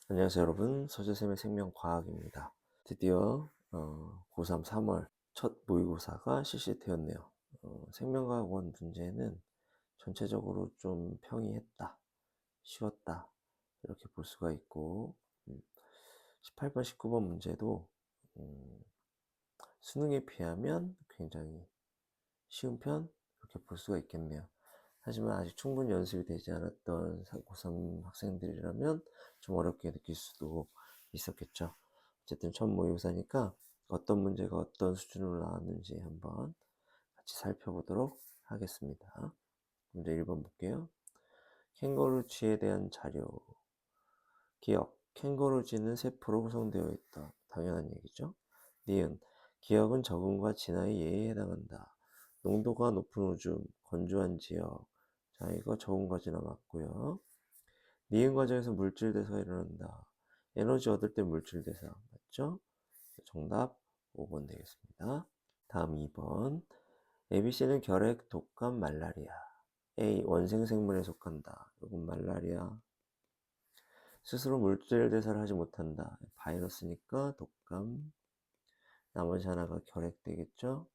안녕하세요 여러분, 서재쌤의 생명과학입니다. 드디어 고3 3월 첫 모의고사가 실시되었네요. 생명과학원 문제는 전체적으로 좀 평이했다, 쉬웠다 이렇게 볼 수가 있고 18번, 19번 문제도 음, 수능에 비하면 굉장히 쉬운 편 이렇게 볼 수가 있겠네요. 하지만 아직 충분히 연습이 되지 않았던 고3 학생들이라면 좀 어렵게 느낄 수도 있었겠죠. 어쨌든 첫 모의고사니까 어떤 문제가 어떤 수준으로 나왔는지 한번 같이 살펴보도록 하겠습니다. 문제 1번 볼게요. 캥거루쥐에 대한 자료. 기억. 캥거루쥐는 세포로 구성되어 있다. 당연한 얘기죠. 니은. 기억은 적응과 진화의 예에 해당한다. 농도가 높은 우주, 건조한 지역. 자, 이거 적응과 진화 맞고요. 니은 과정에서 물질 대사가 일어난다. 에너지 얻을 때 물질 대사 맞죠? 정답 5번 되겠습니다. 다음 2번. ABC는 결핵, 독감, 말라리아. A. 원생생물에 속한다. 이건 말라리아. 스스로 물질 대사를 하지 못한다. 바이러스니까 독감. 나머지 하나가 결핵 되겠죠?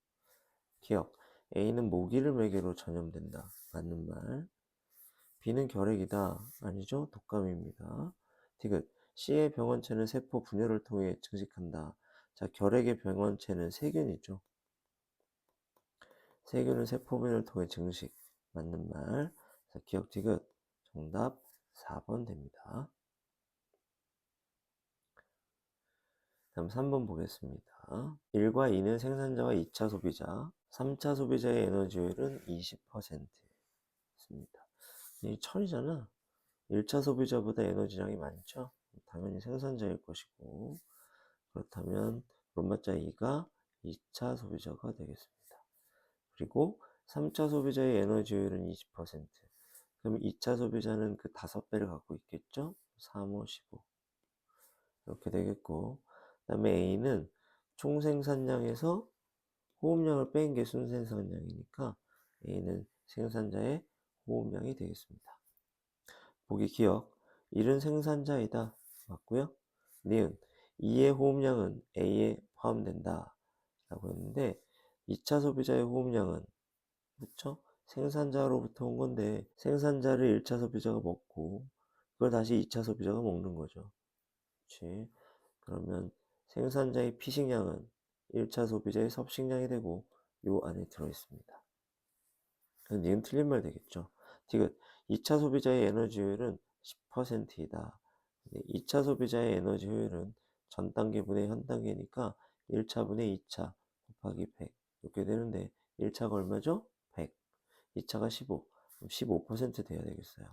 기억. A는 모기를 매개로 전염된다. 맞는 말. B는 결핵이다. 아니죠? 독감입니다. 디귿. C의 병원체는 세포 분열을 통해 증식한다. 자, 결핵의 병원체는 세균이죠. 세균은 세포 분열을 통해 증식. 맞는 말. 자, 기억 디귿. 정답 4번 됩니다. 다음 3번 보겠습니다. 1과 2는 생산자와 2차 소비자, 3차 소비자의 에너지율은 20%습니다. 이 천이잖아. 1차 소비자보다 에너지량이 많죠? 당연히 생산자일 것이고, 그렇다면 롬마자 2가 2차 소비자가 되겠습니다. 그리고 3차 소비자의 에너지율은 20%. 그럼 2차 소비자는 그 5배를 갖고 있겠죠? 3, 5, 15. 이렇게 되겠고, 그 다음에 A는 총 생산량에서 호흡량을 뺀 게 순생산량이니까 A는 생산자의 호흡량이 되겠습니다. 보기 기억. 1은 생산자이다. 맞고요. 니은 2의 호흡량은 A에 포함된다. 라고 했는데 2차 소비자의 호흡량은 그렇죠? 생산자로부터 온 건데 생산자를 1차 소비자가 먹고 그걸 다시 2차 소비자가 먹는 거죠. 그렇지? 그러면 생산자의 피식량은 1차 소비자의 섭식량이 되고 요 안에 들어있습니다. 그럼 니은 틀린 말 되겠죠. 디귿 2차 소비자의 에너지 효율은 10%이다. 2차 소비자의 에너지 효율은 전 단계분의 현 단계니까 1차분의 2차 곱하기 100 이렇게 되는데 1차가 얼마죠? 100. 2차가 15. 그럼 15% 돼야 되겠어요.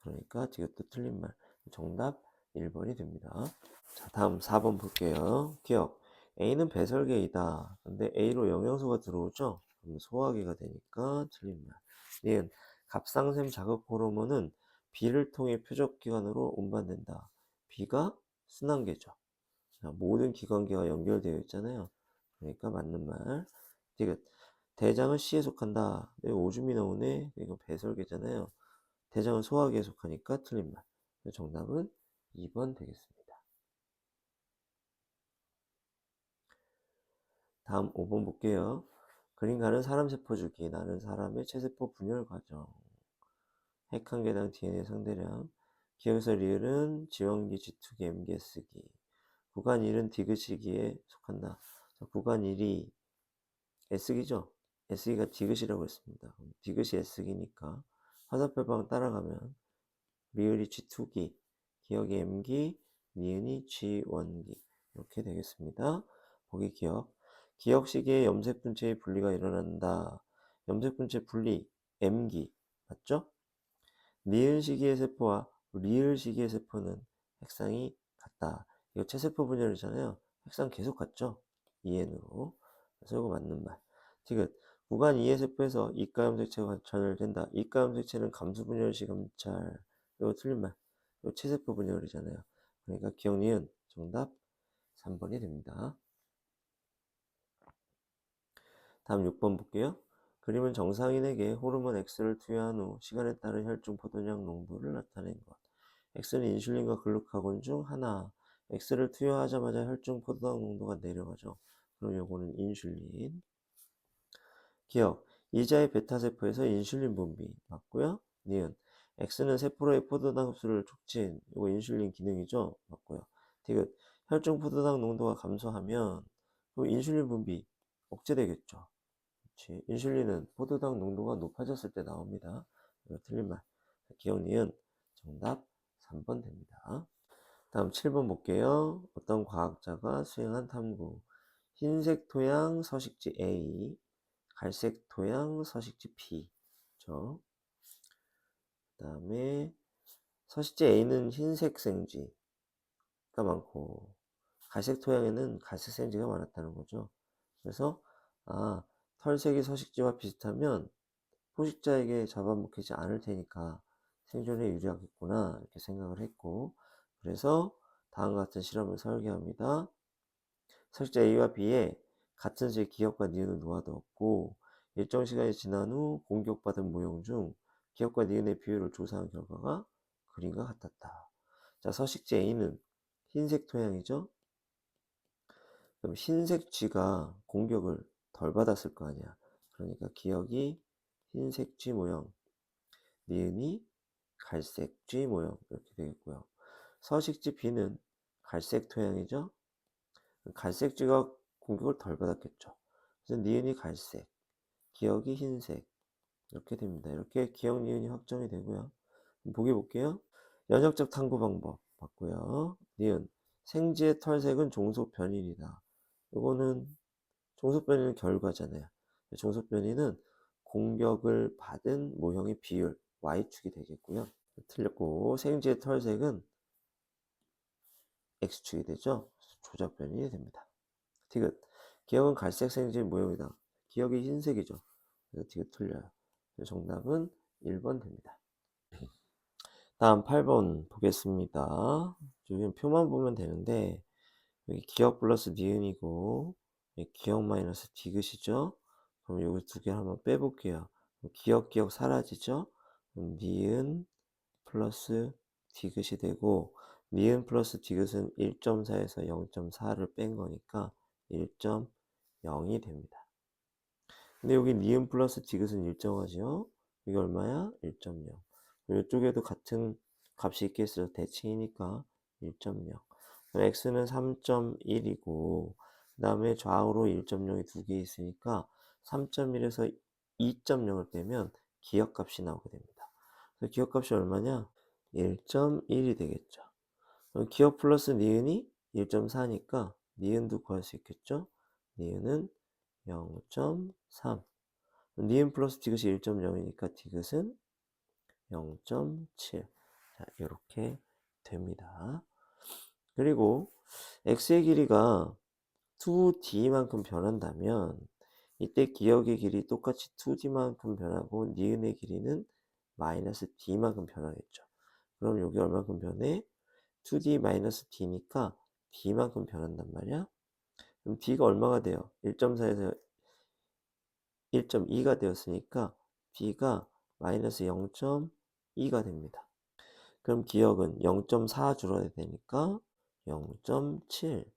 그러니까 디귿도 틀린 말. 정답 1번이 됩니다. 자, 다음 4번 볼게요. 기억. A는 배설계이다. 근데 A로 영양소가 들어오죠? 그럼 소화계가 되니까 틀린 말. 니은 갑상샘 자극 호르몬은 B를 통해 표적기관으로 운반된다. B가 순환계죠. 자, 모든 기관계와 연결되어 있잖아요. 그러니까 맞는 말. 디귿. 대장은 C에 속한다. 네, 오줌이 나오네. 이거 배설계잖아요. 대장은 소화계에 속하니까 틀린 말. 정답은 2번 되겠습니다. 다음 5번 볼게요. 그림 가는 사람 세포 주기, 나는 사람의 체세포 분열 과정, 핵 한 개당 DNA 상대량, 기억에서 리을은 지원기, G2기, M기, S기, 구간 1은 디귿이기에 속한다. 자, 구간 1이 S기죠? S기가 디귿이라고 했습니다. 디귿이 S기니까 화살표방 따라가면 리을이 G2기, 기억이 M기, 니은이 G1기 이렇게 되겠습니다. 보기 기억. 기억 시기에 염색 분체의 분리가 일어난다. 염색 분체 분리 M기 맞죠? 니은 시기의 세포와 리을 시기의 세포는 핵상이 같다. 이거 체세포 분열이잖아요. 핵상 계속 같죠? 2N으로. 그래서 이거 맞는 말. 디귿. 구간 2의 세포에서 이가 염색체가 전열된다. 이가 염색체는 감수 분열 시 검찰. 이거 틀린 말. 이거 체세포 분열이잖아요. 그러니까 기억 니은 정답 3번이 됩니다. 다음 6번 볼게요. 그림은 정상인에게 호르몬 X를 투여한 후 시간에 따른 혈중 포도량 농도를 나타낸 것. X는 인슐린과 글루카곤 중 하나. X를 투여하자마자 혈중 포도당 농도가 내려가죠. 그럼 요거는 인슐린. 기억. 이자의 베타세포에서 인슐린 분비 맞고요. 니은. X는 세포로의 포도당 흡수를 촉진. 이거 인슐린 기능이죠. 맞고요. 디귿. 혈중 포도당 농도가 감소하면 그 인슐린 분비 억제되겠죠. 그렇지. 인슐린은 포도당 농도가 높아졌을 때 나옵니다. 이거 틀린 말. 기억 니은. 정답 3번 됩니다. 다음 7번 볼게요. 어떤 과학자가 수행한 탐구. 흰색 토양 서식지 A, 갈색 토양 서식지 B. 그 다음에 서식지 A는 흰색 생지가 많고 갈색 토양에는 갈색 생지가 많았다는 거죠. 그래서 털색이 서식지와 비슷하면 포식자에게 잡아먹히지 않을 테니까 생존에 유리하겠구나 이렇게 생각을 했고, 그래서 다음과 같은 실험을 설계합니다. 서식지 A와 B에 같은 색 기억과 니은을 놓아두었고 일정 시간이 지난 후 공격받은 모형 중 기억과 니은의 비율을 조사한 결과가 그림과 같았다. 자, 서식지 A는 흰색 토양이죠. 그럼 흰색 G가 공격을 덜 받았을 거 아니야. 그러니까 기억이 흰색 G 모형, 니은이 갈색 G 모형 이렇게 되겠고요. 서식지 B는 갈색 토양이죠. 갈색 G가 공격을 덜 받았겠죠. 그래서 니은이 갈색, 기억이 흰색 이렇게 됩니다. 이렇게 기억 니은이 확정이 되고요. 보기 볼게요. 연역적 탐구 방법 맞고요. 니은. 생지의 털색은 종속 변인이다. 이거는 종속 변이는 결과잖아요. 종속 변이는 공격을 받은 모형의 비율 Y축이 되겠고요. 틀렸고 생지의 털색은 X축이 되죠. 조작 변인이 됩니다. 디귿. 기억은 갈색 생지 모형이다. 기억이 흰색이죠. 그래서 디귿 틀려요. 정답은 1번 됩니다. 다음 8번 보겠습니다. 여기 표만 보면 되는데 여기 기억 플러스 니은이고 기억 마이너스 디귿이죠. 그럼 여기 두 개 한번 빼볼게요. 기억 사라지죠. 그럼 니은 플러스 디귿이 되고 니은 플러스 디귿은 1.4에서 0.4를 뺀 거니까 1.0이 됩니다. 근데 여기 니은 플러스 디귿은 일정하죠. 이게 얼마야? 1.0. 이쪽에도 같은 값이 있겠어요. 대칭이니까 1.0. x는 3.1이고 그 다음에 좌우로 1.0이 두 개 있으니까 3.1에서 2.0을 빼면 기억값이 나오게 됩니다. 그래서 기억값이 얼마냐? 1.1이 되겠죠. 기억 플러스 니은이 1.4니까 니은도 구할 수 있겠죠. 니은은 0.3. 니은 플러스 디귿이 1.0이니까 디귿은 0.7. 자, 이렇게 됩니다. 그리고 x의 길이가 2d만큼 변한다면 이때 기억의 길이 똑같이 2d만큼 변하고 니은의 길이는 마이너스 d만큼 변하겠죠. 그럼 여기 얼마큼 변해? 2d 마이너스 d니까 d만큼 변한단 말이야. 그럼 d가 얼마가 돼요? 1.4에서 1.2가 되었으니까 d가 마이너스 0.2가 됩니다. 그럼 기억은 0.4 줄어야 되니까 0.7.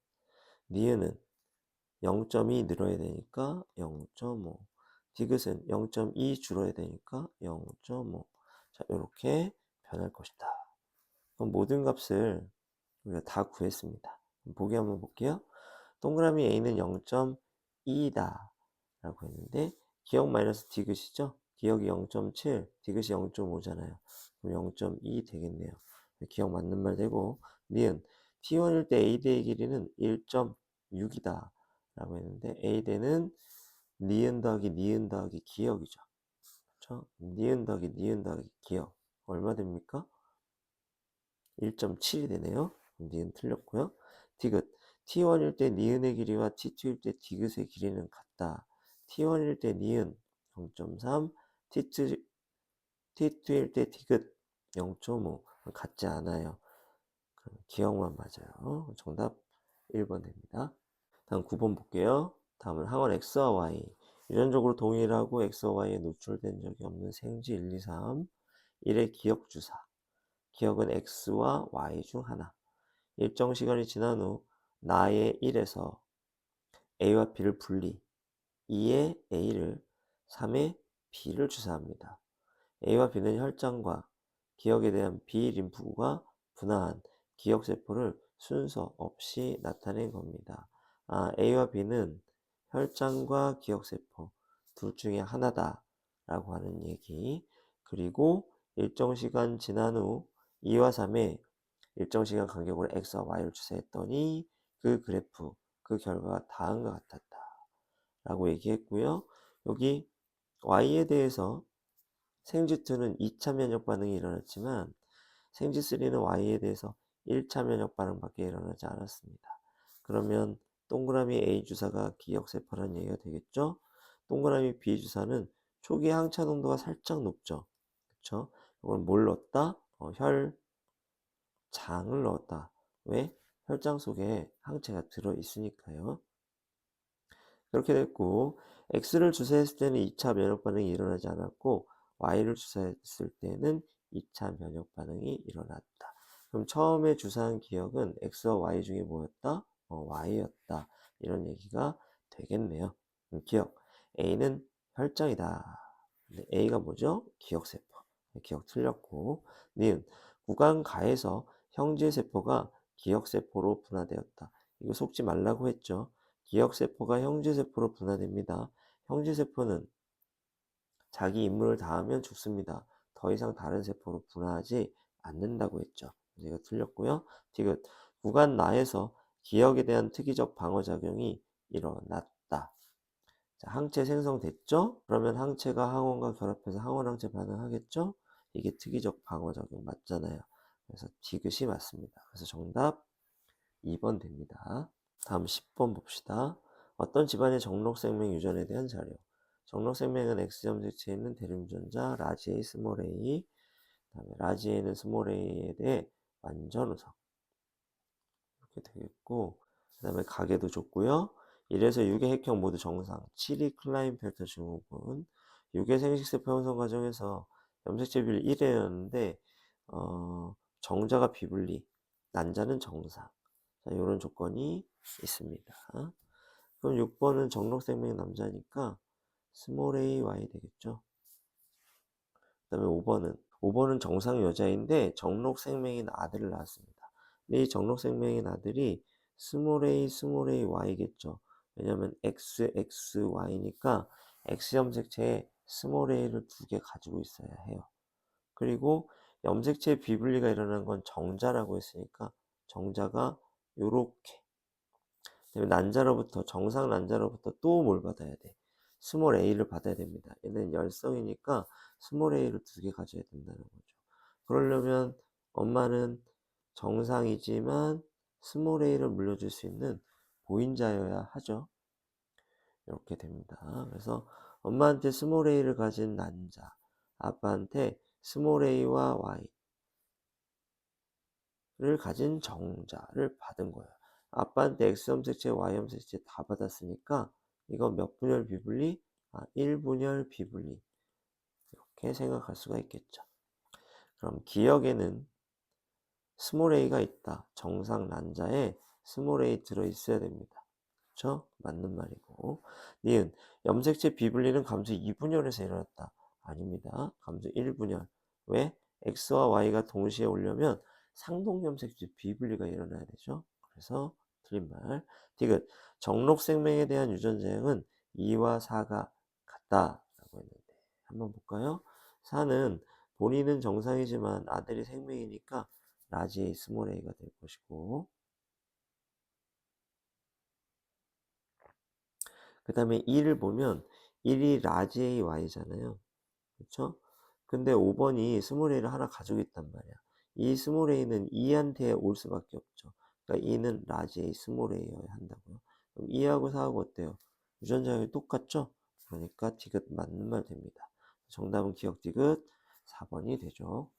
니은은 0.2 늘어야 되니까 0.5. 디귿은 0.2 줄어야 되니까 0.5. 자, 이렇게 변할 것이다. 그럼 모든 값을 우리가 다 구했습니다. 보기 한번 볼게요. 동그라미 A는 0.2다 라고 했는데 기억 마이너스 디귿이죠. 기억이 0.7, 디귿이 0.5잖아요. 그럼 0.2 되겠네요. 기억 맞는 말 되고, 니은 T1일 때 A대의 길이는 1.6이다 라고 했는데 A대는 니은 더하기 니은 더하기 기억이죠. 그렇죠? 니은 더하기 니은 더하기 기억 얼마 됩니까? 1.7이 되네요. 니은 틀렸고요. 디귿 T1일 때 니은의 길이와 T2일 때 디귿의 길이는 같다. T1일 때 니은 0.3, T2일 때 디귿 0.5 같지 않아요. 그럼 기억만 맞아요. 정답 1번 됩니다. 다음 9번 볼게요. 다음은 항원 X와 Y. 유전적으로 동일하고 X와 Y에 노출된 적이 없는 생지 1, 2, 3. 1의 기억 주사. 기억은 x와 y 중 하나. 일정 시간이 지난 후 나의 1에서 a와 b를 분리, 2의 a를 3의 b를 주사합니다. A와 B는 혈장과 기억에 대한 비림프구가 분화한 기억세포를 순서 없이 나타낸 겁니다. A와 B는 혈장과 기억세포 둘 중에 하나다 라고 하는 얘기. 그리고 일정 시간 지난 후 2와 3에 일정 시간 간격으로 X와 Y를 추세했더니 그 그래프, 그 결과가 다음과 같았다 라고 얘기했고요. 여기 Y에 대해서 생쥐2는 2차 면역 반응이 일어났지만 생쥐3는 Y에 대해서 1차 면역 반응밖에 일어나지 않았습니다. 그러면 동그라미 A 주사가 기억세포라는 얘기가 되겠죠? 동그라미 B 주사는 초기 항체 농도가 살짝 높죠. 그렇죠? 이건 뭘 넣었다? 혈장을 넣었다. 왜? 혈장 속에 항체가 들어 있으니까요. 그렇게 됐고, X를 주사했을 때는 2차 면역 반응이 일어나지 않았고, Y를 주사했을 때는 2차 면역 반응이 일어났다. 그럼 처음에 주사한 기억은 X와 Y 중에 뭐였다? Y였다. 이런 얘기가 되겠네요. 기억. A는 혈장이다. A가 뭐죠? 기억세포. 기억 틀렸고. 니은. 구간가에서 형제세포가 기억세포로 분화되었다. 이거 속지 말라고 했죠. 기억세포가 형제세포로 분화됩니다. 형제세포는 자기 임무를 다하면 죽습니다. 더 이상 다른 세포로 분화하지 않는다고 했죠. 이거 틀렸고요. 디귿. 구간 나에서 기억에 대한 특이적 방어작용이 일어났다. 자, 항체 생성됐죠? 그러면 항체가 항원과 결합해서 항원항체 반응하겠죠? 이게 특이적 방어작용 맞잖아요. 그래서 디귿이 맞습니다. 그래서 정답 2번 됩니다. 다음 10번 봅시다. 어떤 집안의 정록생명 유전에 대한 자료. 정록생명은 X점색체에 있는 대림유전자 라지 A, 스몰 a, 그다음에 라지 A는 스몰 a에 대해 완전 우석 이렇게 되겠고, 그 다음에 가계도 줬고요. 1에서 6의 핵형 모두 정상, 7이 클라인펠터 증후군, 6의 생식세포 형성 과정에서 염색체 비율 1회였는데 정자가 비분리, 난자는 정상. 자, 이런 조건이 있습니다. 그럼 6번은 정록생명 남자니까 스몰 a y 되겠죠. 그 다음에 5번은 정상 여자인데 정록생명인 아들을 낳았습니다. 근데 이 정록생명인 아들이 스몰 a y겠죠. 왜냐면 x, x, y니까 x 염색체에 스몰 a를 2개 가지고 있어야 해요. 그리고 염색체 비분리가 일어난 건 정자라고 했으니까 정자가 요렇게, 난자로부터, 정상 난자로부터 또 뭘 받아야 돼? 스몰 a를 받아야 됩니다. 얘는 열성이니까 스몰 a를 2개 가져야 된다는 거죠. 그러려면 엄마는 정상이지만 스몰 a를 물려줄 수 있는 보인자여야 하죠. 이렇게 됩니다. 그래서 엄마한테 스몰 a를 가진 난자, 아빠한테 스몰 a와 y를 가진 정자를 받은 거예요. 아빠한테 X염색체, Y염색체 다 받았으니까 이거 몇 분열 비분리? 1분열 비분리. 이렇게 생각할 수가 있겠죠. 그럼 기억에는 스몰 a가 있다. 정상 난자에 스몰 a 들어있어야 됩니다. 그렇죠? 맞는 말이고. 니은 염색체 비분리는 감소 2분열에서 일어났다. 아닙니다. 감소 1분열. 왜? X와 Y가 동시에 오려면 상동염색체 비분리가 일어나야 되죠. 그래서 틀린 말. 디귿. 정록생명에 대한 유전자형은 2와 4가 같다라고 했는데 한번 볼까요? 4는 본인은 정상이지만 아들이 생명이니까 라지 A, 스몰 a가 될 것이고, 그 다음에 2를 보면 1이 라지 A, Y잖아요. 그렇죠? 근데 5번이 스몰 a를 하나 가지고 있단 말이야. 이 스몰 a는 2한테 올 수밖에 없죠. 그러니까 2는 라지 A, 스몰 a여야 한다고요. 그럼 2하고 4하고 어때요? 유전자형이 똑같죠? 그러니까 디귿 맞는 말 됩니다. 정답은 기억 디귿 4번이 되죠.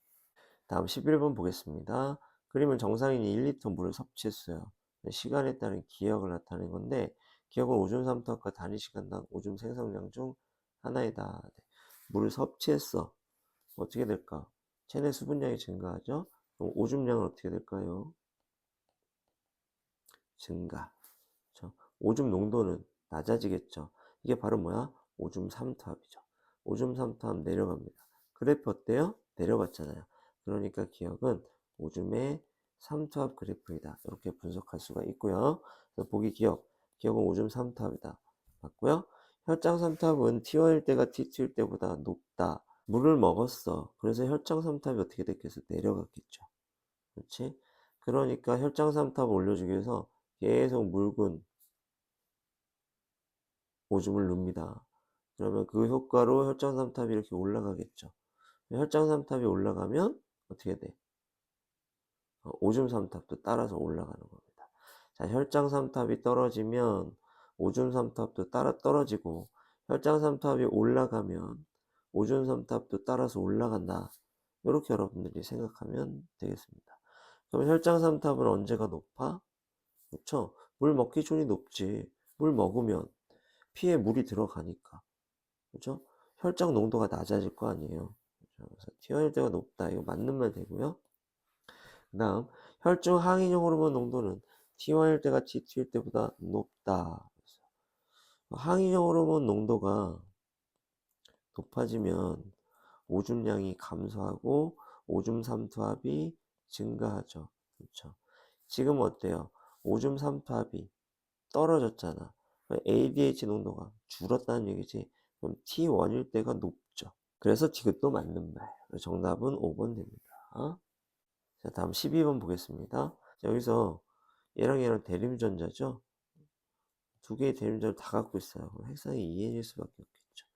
다음 11번 보겠습니다. 그림은 정상인이 1리터 물을 섭취했어요. 시간에 따른 기억을 나타낸 건데, 기억은 오줌 삼투압과 단위 시간당 오줌 생성량 중 하나이다. 네. 물을 섭취했어. 어떻게 될까? 체내 수분량이 증가하죠? 그럼 오줌량은 어떻게 될까요? 증가. 그렇죠? 오줌 농도는 낮아지겠죠. 이게 바로 뭐야? 오줌 삼투압이죠. 오줌 삼투압 내려갑니다. 그래프 어때요? 내려갔잖아요. 그러니까 기억은 오줌의 삼투압 그래프이다. 이렇게 분석할 수가 있고요. 그래서 보기 기억은 오줌 삼투압이다. 맞고요. 혈장 삼투압은 T1일 때가 T2일 때보다 높다. 물을 먹었어. 그래서 혈장 삼투압이 어떻게 됐겠어? 내려갔겠죠. 그렇지? 그러니까 혈장 삼투압을 올려주기 위해서 계속 묽은 오줌을 넣습니다. 그러면 그 효과로 혈장 삼탑이 이렇게 올라가겠죠. 혈장 삼탑이 올라가면 어떻게 돼? 오줌 삼탑도 따라서 올라가는 겁니다. 자, 혈장 삼탑이 떨어지면 오줌 삼탑도 따라 떨어지고, 혈장 삼탑이 올라가면 오줌 삼탑도 따라서 올라간다. 이렇게 여러분들이 생각하면 되겠습니다. 그럼 혈장 삼탑은 언제가 높아? 그렇죠? 물 먹기 전이 높지. 물 먹으면 피에 물이 들어가니까. 그죠? 혈장 농도가 낮아질 거 아니에요. 그래서 T1일 때가 높다. 이거 맞는 말 되고요. 그 다음, 혈중 항인형 호르몬 농도는 T1일 때가 T2일 때보다 높다. 항인형 호르몬 농도가 높아지면 오줌량이 감소하고 오줌 삼투압이 증가하죠. 그렇죠? 지금 어때요? 오줌 삼투압이 떨어졌잖아. ADH 농도가 줄었다는 얘기지. 그럼 T1일 때가 높죠. 그래서 디귿도 맞는 말. 정답은 5번 됩니다. 자, 다음 12번 보겠습니다. 자, 여기서 얘랑 대림전자죠. 두 개의 대림전을 다 갖고 있어요. 그럼 핵상이 2N일 수밖에 없겠죠.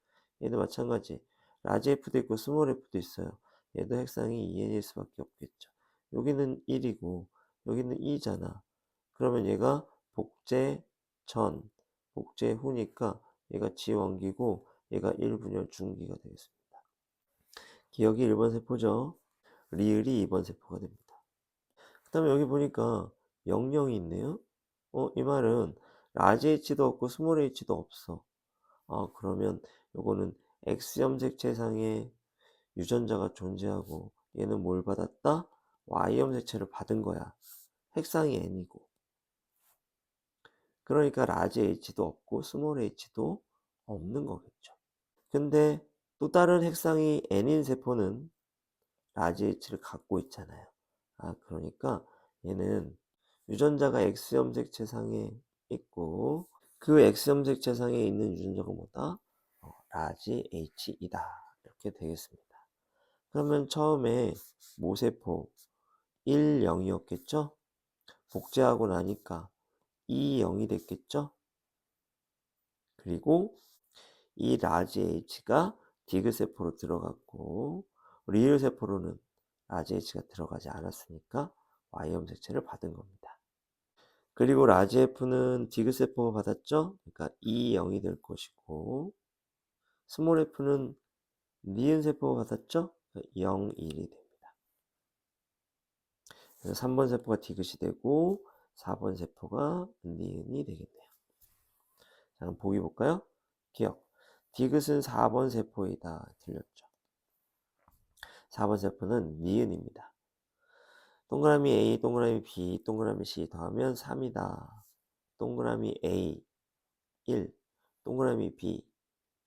얘도 마찬가지. 라지 F도 있고 스몰 F도 있어요. 얘도 핵상이 2N일 수밖에 없겠죠. 여기는 1이고 여기는 2잖아. 그러면 얘가 복제 전, 복제 후니까 얘가 지원기고 얘가 1분열 중기가 되겠습니다. 기억이 1번 세포죠. 리을이 2번 세포가 됩니다. 그 다음에 여기 보니까 00이 있네요. 이 말은 라지 H도 없고 스몰 H도 없어. 그러면 요거는 X염색체상에 유전자가 존재하고 얘는 뭘 받았다? Y염색체를 받은 거야. 핵상이 N이고. 그러니까 라지 H도 없고 스몰 H도 없는 거겠죠. 근데 또 다른 핵상이 N인 세포는 라지 H를 갖고 있잖아요. 그러니까 얘는 유전자가 X염색체상에 있고 그 X염색체상에 있는 유전자가 뭐다? 라지 H이다. 이렇게 되겠습니다. 그러면 처음에 모세포 1, 0이었겠죠? 복제하고 나니까 2, 0이 됐겠죠? 그리고 이 라지 H가 디귿세포로 들어갔고 리을 세포로는 라지 H가 들어가지 않았으니까 Y염색체를 받은 겁니다. 그리고 라지 F는 디귿세포가 받았죠? 그러니까 2, 0이 될 것이고 스몰 F는 니은 세포가 받았죠? 0, 1이 됩니다. 그래서 3번 세포가 디귿이 되고 4번 세포가 니은이 되겠네요. 자, 그럼 보기 볼까요? 기억. 디귿은 4번 세포이다. 틀렸죠. 4번 세포는 니은입니다. 동그라미 A, 동그라미 B, 동그라미 C 더하면 3이다. 동그라미 A, 1, 동그라미 B,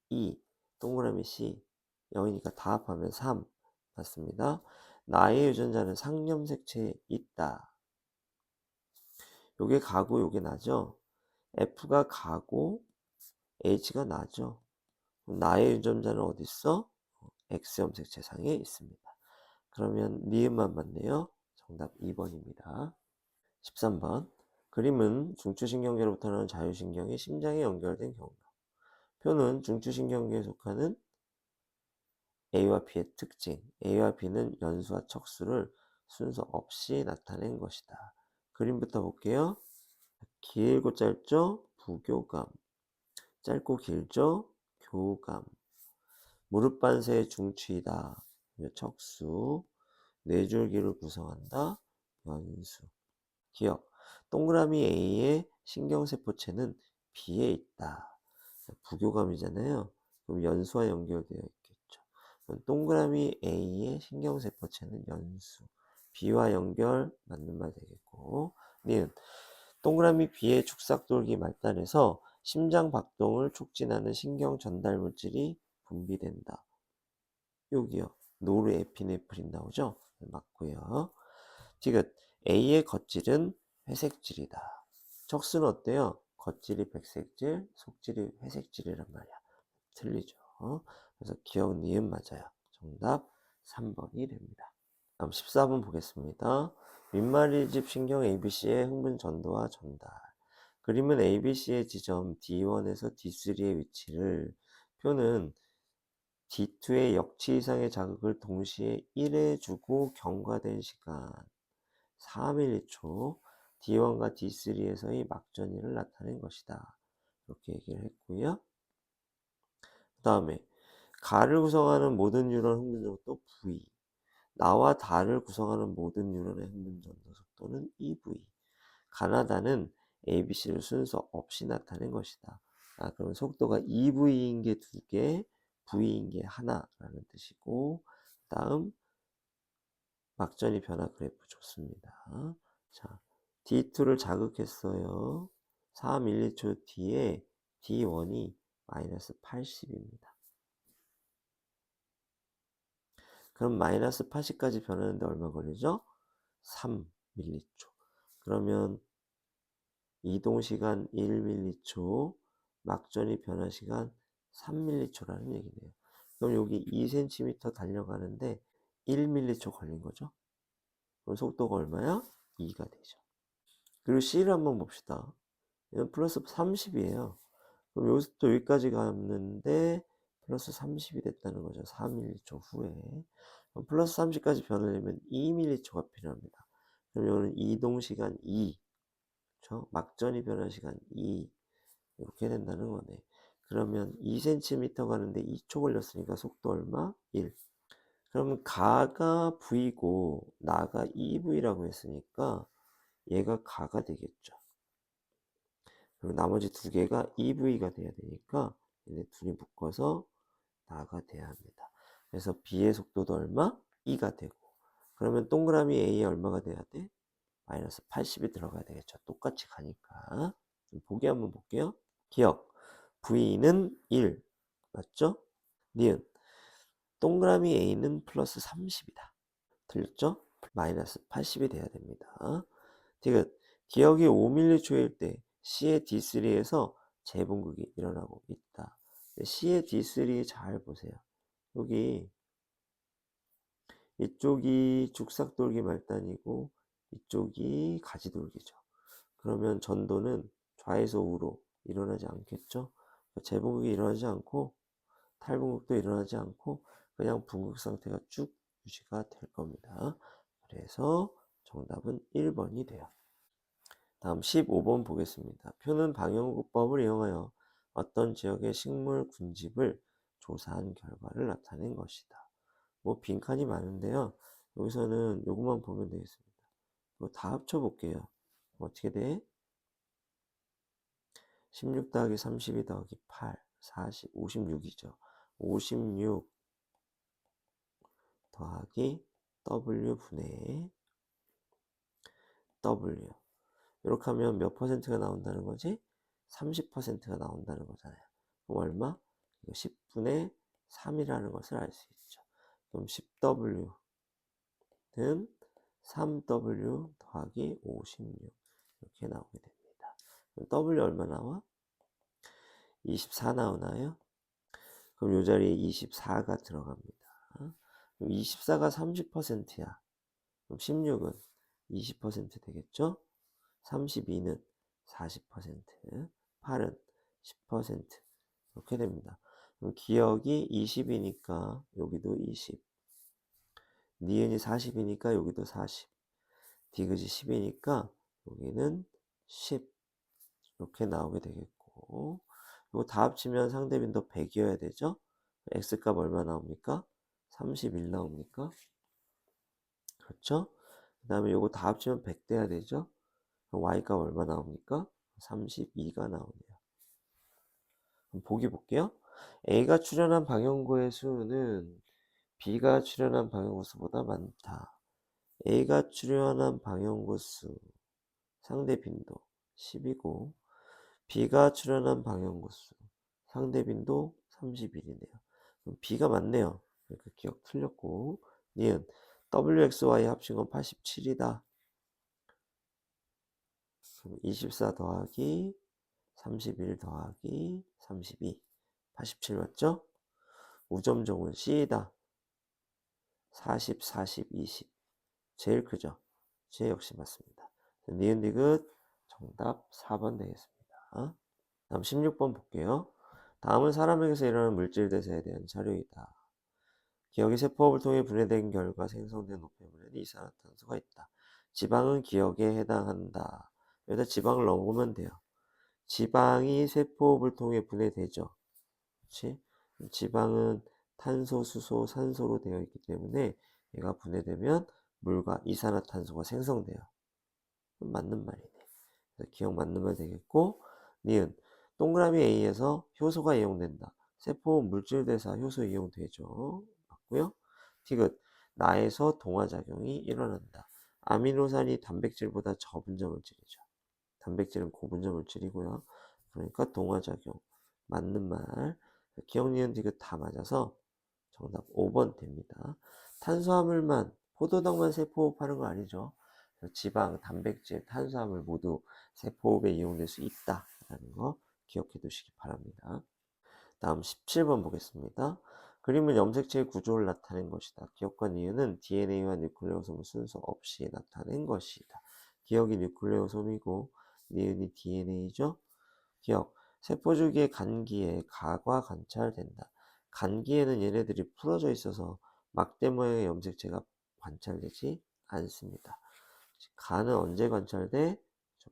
2, 동그라미 C, 0이니까 다 합하면 3. 맞습니다. 나의 유전자는 상염색체에 있다. 요게 가고 요게 나죠. F가 가고 H가 나죠. 나의 유전자는 어디 있어? X염색체상에 있습니다. 그러면 니은만 맞네요. 정답 2번입니다. 13번. 그림은 중추신경계로부터 나오는 자율신경이 심장에 연결된 경로. 표는 중추신경계에 속하는 A와 B의 특징. A와 B는 연수와 척수를 순서 없이 나타낸 것이다. 그림부터 볼게요. 길고 짧죠? 부교감. 짧고 길죠? 교감. 무릎 반세의 중추이다. 척수. 뇌줄기를 구성한다. 연수. 기억. 동그라미 A의 신경세포체는 B에 있다. 부교감이잖아요. 그럼 연수와 연결되어 있겠죠. 그럼 동그라미 A의 신경세포체는 연수. B와 연결 맞는 말 되겠고, 니은 동그라미 B의 축삭돌기 말단에서 심장 박동을 촉진하는 신경 전달 물질이 분비된다. 여기요. 노르에피네프린 나오죠? 맞고요. 디귿 A의 겉질은 회색질이다. 척수는 어때요? 겉질이 백색질, 속질이 회색질이란 말이야. 틀리죠. 그래서 기억 니은 맞아요. 정답 3번이 됩니다. 다음 14번 보겠습니다. 윗말이집 신경 ABC의 흥분 전도와 전달. 그림은 ABC의 지점 D1에서 D3의 위치를, 표는 D2의 역치 이상의 자극을 동시에 1회 주고 경과된 시간 4m초, D1과 D3에서의 막전이를 나타낸 것이다. 이렇게 얘기를 했고요. 그 다음에 가를 구성하는 모든 뉴런 흥분 속도 V, 나와 다를 구성하는 모든 뉴런의 흥분 전도 속도는 EV. 가나다는 ABC를 순서 없이 나타낸 것이다. 그러면 속도가 EV인 게 2개, V인 게 하나라는 뜻이고, 다음 막전이 변화 그래프 좋습니다. 자, D2를 자극했어요. 4m초 뒤에 D1이 마이너스 80입니다. 그럼 마이너스 80까지 변하는데 얼마 걸리죠? 3m초. 그러면 이동시간 1m초, 막전이 변화시간 3m초라는 얘기네요. 그럼 여기 2cm 달려가는데 1m초 걸린 거죠? 그럼 속도가 얼마야? 2가 되죠. 그리고 C를 한번 봅시다. 이건 플러스 30이에요. 그럼 여기서부터 여기까지 갔는데 플러스 30이 됐다는 거죠. 4m초 후에. 그럼 플러스 30까지 변하려면 2m초가 필요합니다. 그럼 이거는 이동시간 2, 그렇죠? 막전이 변한 시간 2, 이렇게 된다는 거네. 그러면 2cm 가는데 2초 걸렸으니까 속도 얼마? 1. 그러면 가가 V고 나가 EV라고 했으니까 얘가 가가 되겠죠. 그리고 나머지 두 개가 EV가 돼야 되니까 얘네 둘이 묶어서 나가 돼야 합니다. 그래서 B의 속도도 얼마? 2가 되고, 그러면 동그라미 A에 얼마가 돼야 돼? 마이너스 80이 들어가야 되겠죠. 똑같이 가니까. 보기 한번 볼게요. 기억. V는 1. 맞죠? 니은. 동그라미 A는 플러스 30이다. 틀렸죠? 마이너스 80이 돼야 됩니다. 디귿. 기억이 5m초일 때 C의 D3에서 재분극이 일어나고 있다. C의 D3 잘 보세요. 여기 이쪽이 죽삭돌기 말단이고 이쪽이 가지돌기죠. 그러면 전도는 좌에서 우로 일어나지 않겠죠. 재분극이 일어나지 않고 탈분극도 일어나지 않고 그냥 분극 상태가 쭉 유지가 될 겁니다. 그래서 정답은 1번이 돼요. 다음 15번 보겠습니다. 표는 방영구법을 이용하여 어떤 지역의 식물 군집을 조사한 결과를 나타낸 것이다. 뭐 빈칸이 많은데요. 여기서는 요것만 보면 되겠습니다. 이거 다 합쳐볼게요. 어떻게 돼? 16 더하기 32 더하기 8, 40, 56이죠. 56 더하기 W분의 W. 이렇게 하면 몇 퍼센트가 나온다는 거지? 30%가 나온다는 거잖아요. 그럼 얼마? 이거 10분의 3이라는 것을 알 수 있죠. 그럼 10W는 3W 더하기 56 이렇게 나오게 됩니다. 그럼 W 얼마 나와? 24 나오나요? 그럼 이 자리에 24가 들어갑니다. 그럼 24가 30%야. 그럼 16은 20% 되겠죠? 32는 40%, 8은 10% 이렇게 됩니다. 그럼 기억이 20이니까 여기도 20, 니은이 40이니까 여기도 40, 디귿이 10이니까 여기는 10 이렇게 나오게 되겠고, 이거 다 합치면 상대 빈도 100이어야 되죠? x값 얼마 나옵니까? 31 나옵니까? 그렇죠? 그 다음에 이거 다 합치면 100 돼야 되죠? 그럼 y값 얼마 나옵니까? 32가 나오네요. 그럼 보기 볼게요. A가 출현한 방향고의 수는 B가 출현한 방향고 수보다 많다. A가 출현한 방향구수 상대 빈도 10이고 B가 출현한 방향구수 상대 빈도 31이네요. 그럼 B가 맞네요. 그러니까 기억 틀렸고 니은 WXY 합친 건 87이다. 그럼 24 더하기 31 더하기 32 87 맞죠? 우점종은 C이다. 40, 40, 20 제일 크죠? C 역시 맞습니다. 니은 디귿 정답 4번 되겠습니다. 다음 16번 볼게요. 다음은 사람에게서 일어나는 물질 대사에 대한 자료이다. 기억이 세포업을 통해 분해된 결과 생성된 노폐물에는 이산화탄소가 있다. 지방은 기억에 해당한다. 여기다 지방을 넣으면 돼요. 지방이 세포업을 통해 분해되죠. 그렇지? 지방은 탄소, 수소, 산소로 되어 있기 때문에 얘가 분해되면 물과 이산화탄소가 생성돼요. 맞는 말이네. 그래서 기억 맞는 말 되겠고 니은 동그라미 A에서 효소가 이용된다. 세포 물질 대사 효소 이용되죠. 맞고요. 디귿 나에서 동화작용이 일어난다. 아미노산이 단백질보다 저분자 물질이죠. 단백질은 고분자 물질이고요. 그러니까 동화작용 맞는 말. 기억 니은 디귿 다 맞아서 정답 5번 됩니다. 탄수화물만 포도당만 세포호흡하는 거 아니죠. 지방, 단백질, 탄수화물 모두 세포호흡에 이용될 수 있다라는 거 기억해 두시기 바랍니다. 다음 17번 보겠습니다. 그림은 염색체의 구조를 나타낸 것이다. 기억과 니은은 DNA와 뉴클레오솜을 순서 없이 나타낸 것이다. 기억이 뉴클레오솜이고 니은이 DNA죠. 기억, 세포주기의 간기에 가가 관찰된다. 간기에는 얘네들이 풀어져 있어서 막대 모양의 염색체가 관찰되지 않습니다. 간은 언제 관찰돼?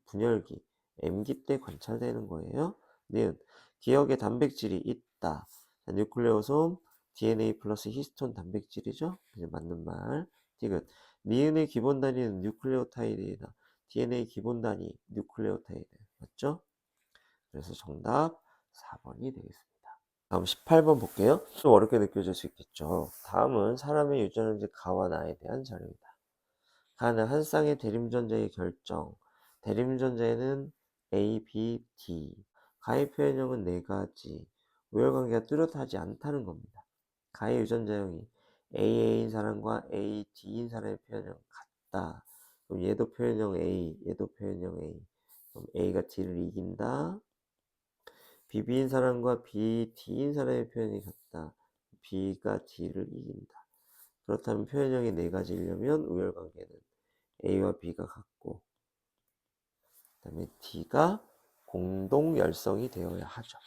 분열기, M기 때 관찰되는 거예요. 니은, 기억에 단백질이 있다. 뉴클레오솜, DNA 플러스 히스톤 단백질이죠. 이제 맞는 말. 디귿, 니은의 기본 단위는 뉴클레오타이드이다. DNA 기본 단위 뉴클레오타이드 맞죠? 그래서 정답 4번이 되겠습니다. 다음 18번 볼게요. 좀 어렵게 느껴질 수 있겠죠. 다음은 사람의 유전자 가와 나에 대한 자료이다. 가는 한 쌍의 대림전자의 결정. 대림전자에는 A, B, D. 가의 표현형은 네 가지. 우열관계가 뚜렷하지 않다는 겁니다. 가의 유전자형이 AA인 사람과 AD인 사람의 표현형 같다. 그럼 얘도 표현형 A, 얘도 표현형 A. 그럼 A가 D를 이긴다. BB인 사람과 BD인 사람의 표현이 같다. B가 D를 이긴다. 그렇다면 표현형이 네 가지이려면 우열관계는 A와 B가 같고 그 다음에 D가 공동 열성이 되어야 하죠.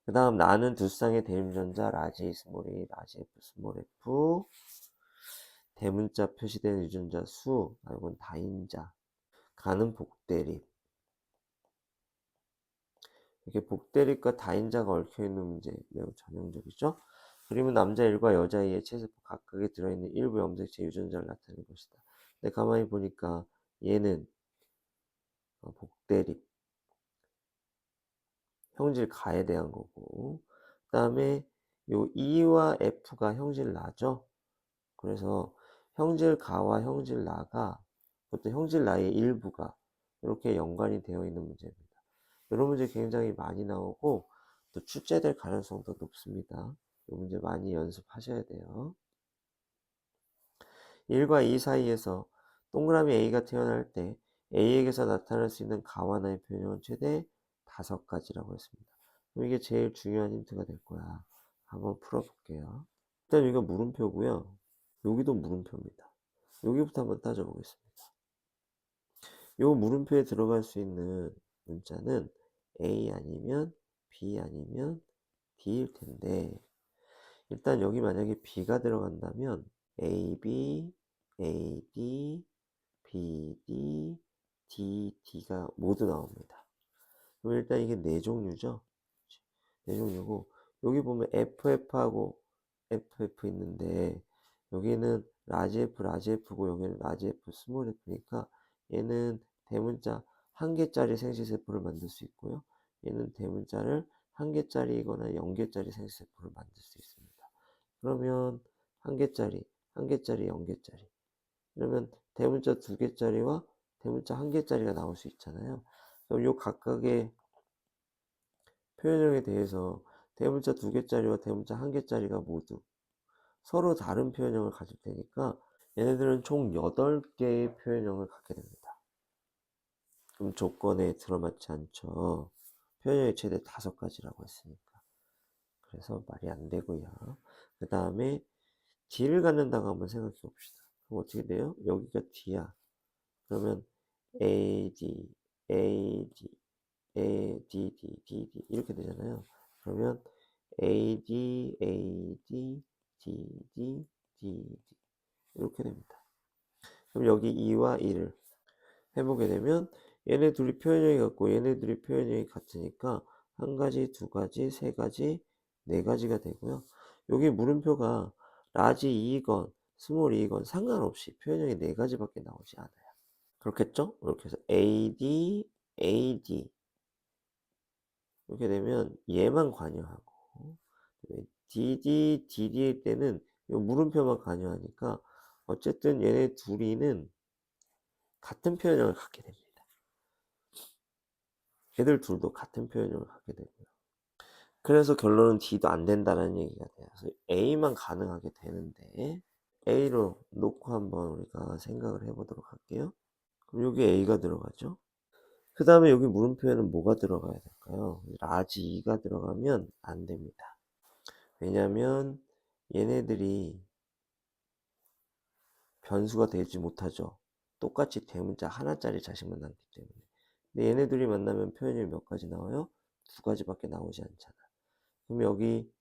그 다음 나는 두 쌍의 대림전자 라지 스몰 A, 라지 F 스몰 F 대문자 표시된 유전자 수, 이건 다인자. 가는 복대립. 이렇게 복대립과 다인자가 얽혀있는 문제 매우 전형적이죠. 그림은 남자 1과 여자 2의 체세포 각각에 들어있는 일부 염색체 유전자를 나타낸 것이다. 근데 가만히 보니까 얘는 복대립, 형질 가에 대한 거고 그 다음에 요 E와 F가 형질 나죠. 그래서 형질 가와 형질 나가 그것도 형질 나의 일부가 이렇게 연관이 되어 있는 문제입니다. 이런 문제 굉장히 많이 나오고 또 출제될 가능성도 높습니다. 이 문제 많이 연습하셔야 돼요. 1과 2 사이에서 동그라미 A가 태어날 때 A에게서 나타날 수 있는 가와 나의 표현은 최대 5가지라고 했습니다. 그럼 이게 제일 중요한 힌트가 될 거야. 한번 풀어볼게요. 일단 이거 물음표고요. 여기도 물음표입니다. 여기부터 한번 따져보겠습니다. 요 물음표에 들어갈 수 있는 문자는 A 아니면 B 아니면 D일 텐데 일단 여기 만약에 B가 들어간다면 AB, AD, BD, DD가 모두 나옵니다. 그럼 일단 이게 네 종류죠. 네 종류고 여기 보면 FF하고 FF 있는데 여기는 라지 F, 라지 F고 여기는 라지 F, 스몰 F니까 얘는 대문자 한 개짜리 생식세포를 만들 수 있고요. 얘는 대문자를 한 개짜리거나 0개짜리 생식세포를 만들 수 있습니다. 그러면 한 개짜리, 한 개짜리, 0개짜리 그러면 대문자 2개짜리와 대문자 1개짜리가 나올 수 있잖아요. 그럼 요 각각의 표현형에 대해서 대문자 2개짜리와 대문자 1개짜리가 모두 서로 다른 표현형을 가질 테니까 얘네들은 총 8개의 표현형을 갖게 됩니다. 그럼 조건에 들어맞지 않죠. 표현형이 최대 5가지라고 했으니까. 그래서 말이 안 되고요. 그 다음에 D를 갖는다고 한번 생각해 봅시다. 그럼 어떻게 돼요? 여기가 D야. 그러면 AD, AD, ADD, DD 이렇게 되잖아요. 그러면 AD, AD, DD, DD 이렇게 됩니다. 그럼 여기 2와 1을 해보게 되면 얘네 둘이 표현형이 같고 얘네 둘이 표현형이 같으니까 1가지, 2가지, 3가지, 4가지가 되고요. 여기 물음표가 라지 2건, 스몰 2건 상관없이 표현형이 4가지밖에 나오지 않아요. 그렇겠죠? 이렇게 해서 AD, AD 이렇게 되면 얘만 관여하고 DD, DD일 때는 이 물음표만 관여하니까 어쨌든 얘네 둘이는 같은 표현형을 갖게 됩니다. 얘들 둘도 같은 표현형을 갖게 되고요. 그래서 결론은 D도 안 된다는 얘기가 돼요. 그래서 A만 가능하게 되는데 A로 놓고 한번 우리가 생각을 해보도록 할게요. 그럼 여기 A가 들어가죠. 그 다음에 여기 물음표에는 뭐가 들어가야 될까요? 라지 2가 들어가면 안 됩니다. 왜냐면 얘네들이 변수가 되지 못하죠. 똑같이 대문자 하나짜리 자식만 남기 때문에. 근데 얘네들이 만나면 표현이 몇 가지 나와요? 2가지밖에 나오지 않잖아. 그럼 여기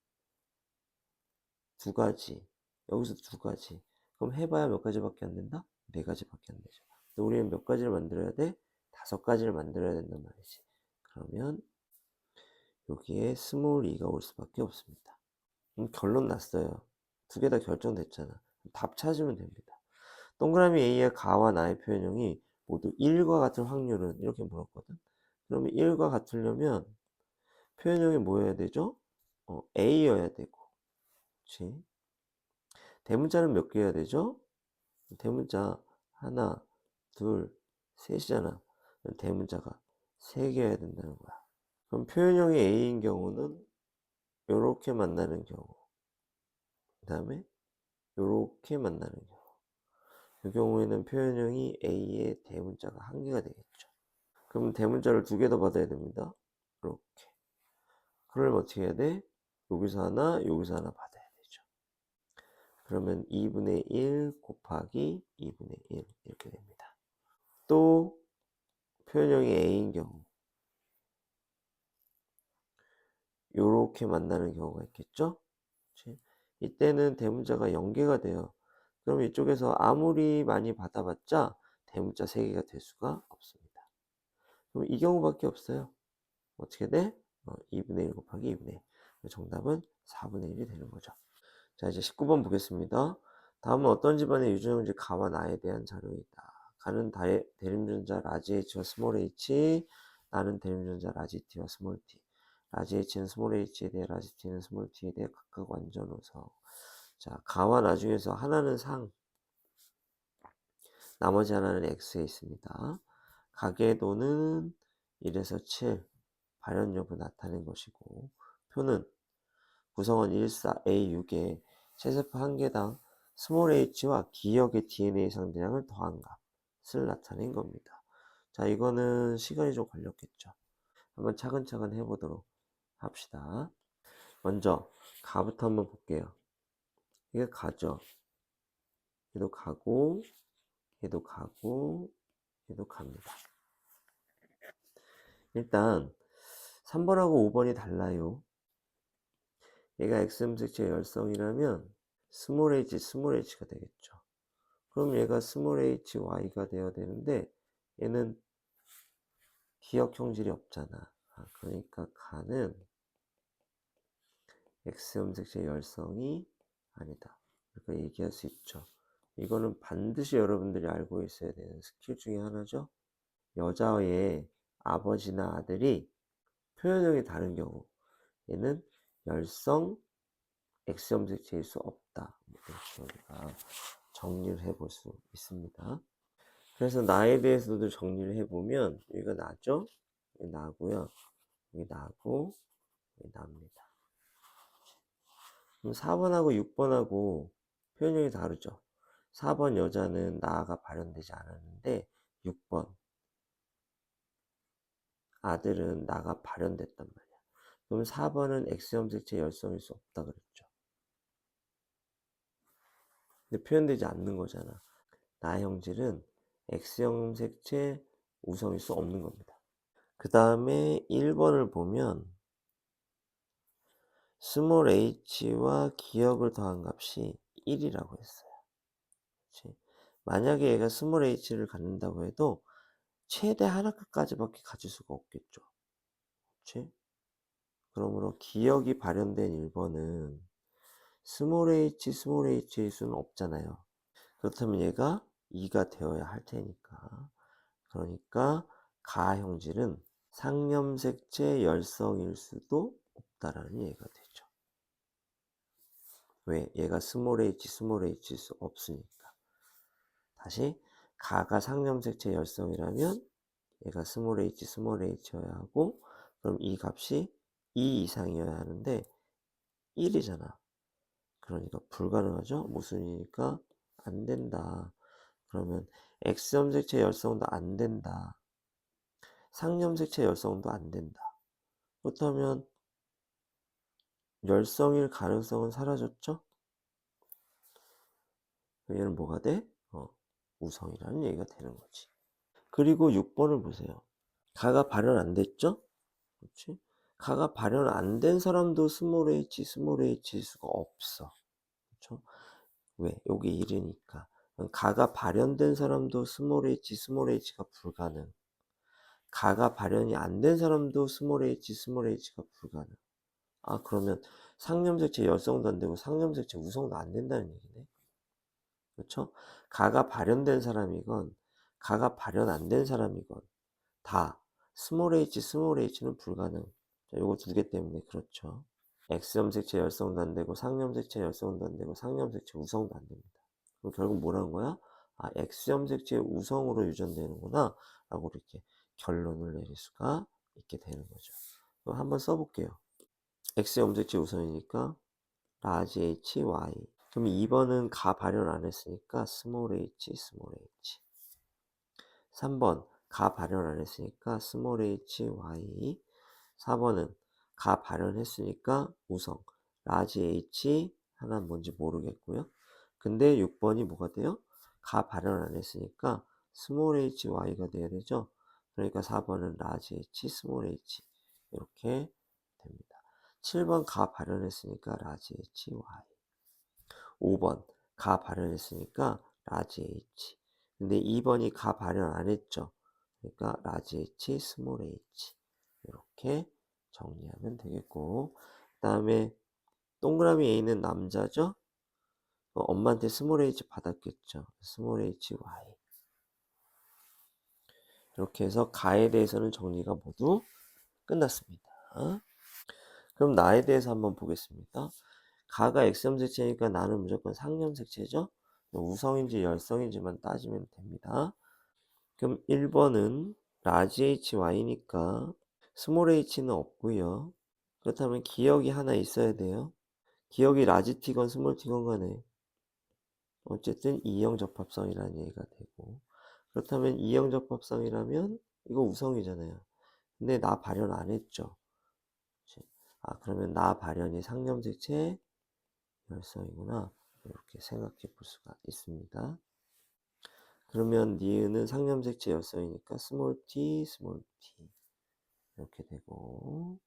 2가지, 여기서 2가지. 그럼 해봐야 몇 가지밖에 안 된다? 4가지밖에 안 되죠. 근데 우리는 몇 가지를 만들어야 돼? 5가지를 만들어야 된단 말이지. 그러면 여기에 스몰 2가 올 수밖에 없습니다. 결론 났어요. 2개 다 결정됐잖아. 답 찾으면 됩니다. 동그라미 A의 가와 나의 표현형이 모두 1과 같은 확률은 이렇게 물었거든. 그러면 1과 같으려면 표현형이 뭐여야 되죠? A여야 되고, 그렇지? 대문자는 몇 개여야 되죠? 대문자 하나, 둘, 셋이잖아. 대문자가 3개여야 된다는 거야. 그럼 표현형이 A인 경우는 요렇게 만나는 경우, 그 다음에 요렇게 만나는 경우. 이 경우에는 표현형이 A의 대문자가 1개가 되겠죠. 그럼 대문자를 2개 더 받아야 됩니다. 이렇게. 그러면 어떻게 해야 돼? 여기서 하나, 여기서 하나 받아야 되죠. 그러면 2분의 1 곱하기 2분의 1 이렇게 됩니다. 또 표현형이 A인 경우 요렇게 만나는 경우가 있겠죠? 그치? 이때는 대문자가 0개가 돼요. 그럼 이쪽에서 아무리 많이 받아봤자 대문자 3개가 될 수가 없습니다. 그럼 이 경우밖에 없어요. 어떻게 돼? 2분의 1 곱하기 2분의 1. 정답은 4분의 1이 되는 거죠. 자, 이제 19번 보겠습니다. 다음은 어떤 집안의 유전형제 가와 나에 대한 자료이다. 가는 대림전자 라지 H와 스몰 h, 나는 대림전자 라지 T와 스몰 t. 라지 H는 스몰 h에 대해 라지 T는 스몰 t에 대해 각각 완전호성. 자, 가와 나 중에서 하나는 상, 나머지 하나는 x에 있습니다. 가계도는 1에서 7, 발현 여부 나타낸 것이고, 표는 구성원 14A6에 체세포 1개당 스몰 h와 기억의 DNA 상대량을 더한 값을 나타낸 겁니다. 자, 이거는 시간이 좀 걸렸겠죠. 한번 차근차근 해보도록 합시다. 먼저 가부터 한번 볼게요. 이게 가죠. 얘도 가고, 얘도 가고, 얘도 갑니다. 일단 3번하고 5번이 달라요. 얘가 X음색체 열성이라면 스몰 h, 스몰 h가 되겠죠. 그럼 얘가 스몰 h, y가 되어야 되는데 얘는 기억 형질이 없잖아. 그러니까 가는 X음색체 열성이 아니다. 그러니까 얘기할 수 있죠. 이거는 반드시 여러분들이 알고 있어야 되는 스킬 중에 하나죠. 여자의 아버지나 아들이 표현형이 다른 경우 얘는 열성 X염색체일 수 없다. 이렇게 우리가 정리를 해볼 수 있습니다. 그래서 나에 대해서도 정리를 해보면 여기가 나죠? 여기 나고요. 여기 나고 여기 납니다. 그럼 4번하고 6번하고 표현력이 다르죠. 4번 여자는 나가 발현되지 않았는데 6번 아들은 나가 발현됐단 말이야. 그럼 4번은 X형 색채 열성일 수 없다 그랬죠. 근데 표현되지 않는 거잖아. 나 형질은 X형 색채 우성일 수 없는 겁니다. 그 다음에 1번을 보면 스몰 h와 기억을 더한 값이 1이라고 했어요. 그치? 만약에 얘가 스몰 h를 갖는다고 해도 최대 하나까지밖에 가질 수가 없겠죠. 그치? 그러므로 기억이 발현된 1번은 스몰 h일 수는 없잖아요. 그렇다면 얘가 2가 되어야 할 테니까. 그러니까 가형질은 상염색채 열성일 수도 없다라는 얘기가 되죠. 왜? 얘가 스몰 h일 수 없으니까. 다시 가가 상염색채 열성이라면 얘가 스몰 h여야 하고, 그럼 이 값이 2 이상이어야 하는데 1이잖아. 그러니까 불가능하죠? 모순이니까 안 된다. 그러면 X염색체 열성도 안 된다. 상염색체 열성도 안 된다. 그렇다면 열성일 가능성은 사라졌죠? 얘는 뭐가 돼? 우성이라는 얘기가 되는 거지. 그리고 6번을 보세요. 가가 발현 안 됐죠? 그렇지? 가가 발현 안 된 사람도 스몰 h일 수가 없어. 그렇죠? 왜? 여기 1이니까. 가가 발현된 사람도 스몰 h가 불가능. 가가 발현이 안 된 사람도 스몰 h가 불가능. 아, 그러면 상염색체 열성도 안 되고 상염색체 우성도 안 된다는 얘기네. 그렇죠? 가가 발현된 사람이건 가가 발현 안 된 사람이건 다 스몰 h는 불가능. 자, 요거 두 개 때문에 그렇죠. X염색체 열성도 안 되고 상염색체 열성도 안 되고 상염색체 우성도 안 됩니다. 그럼 결국 뭐라는 거야? 아, X염색체 우성으로 유전되는구나 라고 이렇게 결론을 내릴 수가 있게 되는 거죠. 그럼 한번 써볼게요. X염색체 우성이니까 라지 H, Y. 그럼 2번은 가 발현 안 했으니까 스몰 h, 스몰 h. 3번 가 발현 안 했으니까 스몰 h, y. 4번은 가 발현했으니까 우성 라지 h 하나는 뭔지 모르겠고요. 근데 6번이 뭐가 돼요? 가 발현 안 했으니까 스몰 h, y가 돼야 되죠. 그러니까 4번은 라지 h, 스몰 h 이렇게 됩니다. 7번 가 발현했으니까 라지 h, y. 5번 가 발현했으니까 라지 H. 근데 2번이 가 발현 안 했죠. 그러니까 라지 H, 스몰 h. 이렇게 정리하면 되겠고, 그 다음에 동그라미 A는 남자죠. 엄마한테 스몰 h 받았겠죠. 스몰 h, y. 이렇게 해서 가에 대해서는 정리가 모두 끝났습니다. 그럼 나에 대해서 한번 보겠습니다. 가가 X염색체니까 나는 무조건 상염색체죠. 우성인지 열성인지만 따지면 됩니다. 그럼 1번은 라지 HY니까 스몰 h는 없고요. 그렇다면 기억이 하나 있어야 돼요. 기억이 라지 T건 스몰 T건 간에 어쨌든 이형 적합성이라는 얘기가 되고, 그렇다면 이형 적합성이라면 이거 우성이잖아요. 근데 나 발현 안 했죠. 아, 그러면 나 발현이 상염색체 열성이구나. 이렇게 생각해 볼 수가 있습니다. 그러면 니은은 상염색체 열성이니까 스몰 t, 스몰 t 이렇게 되고,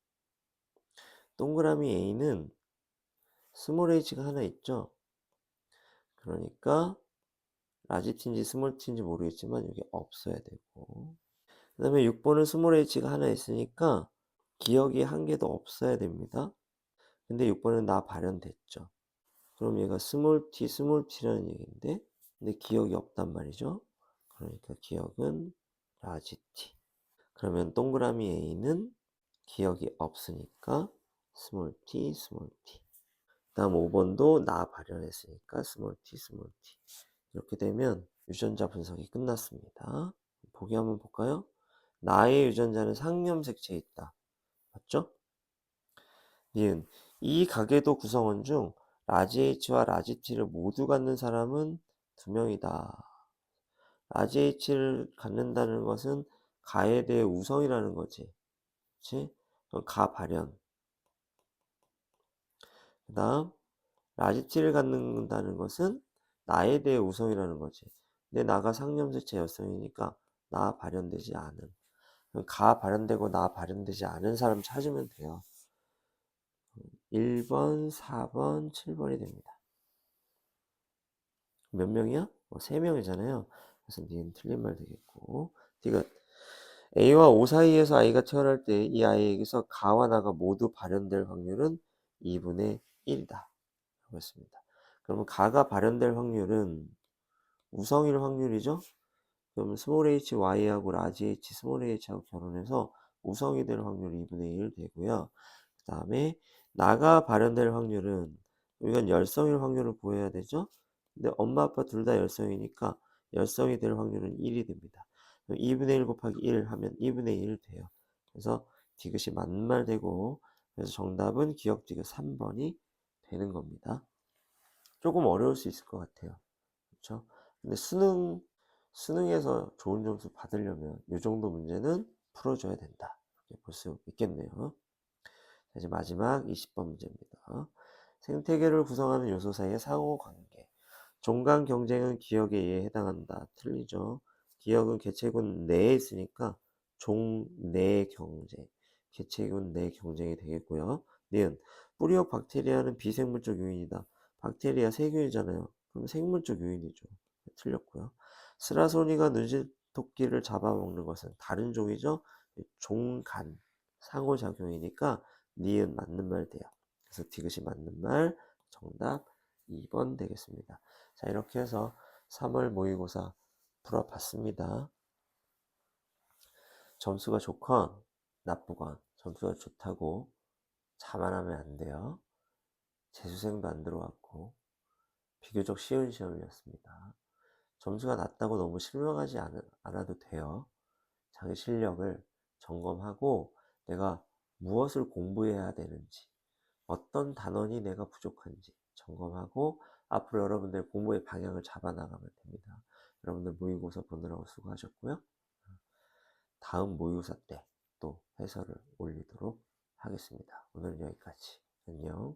동그라미 A는 스몰 h가 하나 있죠. 그러니까 라지 t인지 스몰 t인지 모르겠지만 여기 없어야 되고, 그 다음에 6번은 스몰 h가 하나 있으니까 기억이 한 개도 없어야 됩니다. 근데 6번은 나 발현됐죠. 그럼 얘가 스몰 t라는 얘기인데, 근데 기억이 없단 말이죠. 그러니까 기억은 라지 t. 그러면 동그라미 A는 기억이 없으니까 스몰 t, 스몰 t. 다음 5번도 나 발현했으니까 스몰 t, 스몰 t. 이렇게 되면 유전자 분석이 끝났습니다. 보기 한번 볼까요? 나의 유전자는 상념색체에 있다. 맞죠? 니은 이 가계도 구성원 중 라지 H와 라지 T를 모두 갖는 사람은 2명이다. 라지 H를 갖는다는 것은 가에 대해 우성이라는 거지. 그치? 그럼 가 발현. 그 다음 라지 T를 갖는다는 것은 나에 대해 우성이라는 거지. 근데 나가 상념색체 여성이니까 나 발현되지 않은. 그럼 가 발현되고 나 발현되지 않은 사람 찾으면 돼요. 1번, 4번, 7번이 됩니다. 몇 명이야? 3명이잖아요. 그래서 니은 틀린 말 되겠고. 디귿 A와 O 사이에서 아이가 태어날 때 이 아이에게서 가와 나가 모두 발현될 확률은 2분의 1이다. 라고 했습니다. 그러면 가가 발현될 확률은 우성일 확률이죠? 그러면 스몰 h y하고 라지 h 스몰 h하고 결혼해서 우성이 될 확률이 2분의 1 되고요. 그 다음에 나가 발현될 확률은 이건 열성일 확률을 구해야 되죠? 근데 엄마 아빠 둘 다 열성이니까 열성이 될 확률은 1이 됩니다. 2분의 1 곱하기 1 하면 2분의 1 돼요. 그래서 디귿이 맞는 말 되고 그래서 정답은 기억 디귿 3번이 되는 겁니다. 조금 어려울 수 있을 것 같아요. 그렇죠? 근데 수능에서 좋은 점수 받으려면 이 정도 문제는 풀어줘야 된다. 이렇게 볼 수 있겠네요. 이제 마지막 20번 문제입니다. 생태계를 구성하는 요소 사이의 상호관계. 종간 경쟁은 기억에 의해 해당한다. 틀리죠. 기억은 개체군 내에 있으니까 종내 경쟁. 개체군 내 경쟁이 되겠고요. 니은 뿌리옥 박테리아는 비생물적 요인이다. 박테리아 세균이잖아요. 그럼 생물적 요인이죠. 틀렸고요. 스라소니가 눈실토끼를 잡아먹는 것은 다른 종이죠. 종간 상호작용이니까 니은 맞는 말 돼요. 그래서 디귿이 맞는 말 정답 2번 되겠습니다. 자, 이렇게 해서 3월 모의고사 풀어봤습니다. 점수가 좋건 나쁘건 점수가 좋다고 자만하면 안 돼요. 재수생도 안 들어왔고 비교적 쉬운 시험이었습니다. 점수가 낮다고 너무 실망하지 않아도 돼요. 자기 실력을 점검하고 내가 무엇을 공부해야 되는지 어떤 단원이 내가 부족한지 점검하고 앞으로 여러분들 공부의 방향을 잡아나가면 됩니다. 여러분들 모의고사 보느라고 수고하셨고요. 다음 모의고사 때 또 해설을 올리도록 하겠습니다. 오늘은 여기까지. 안녕.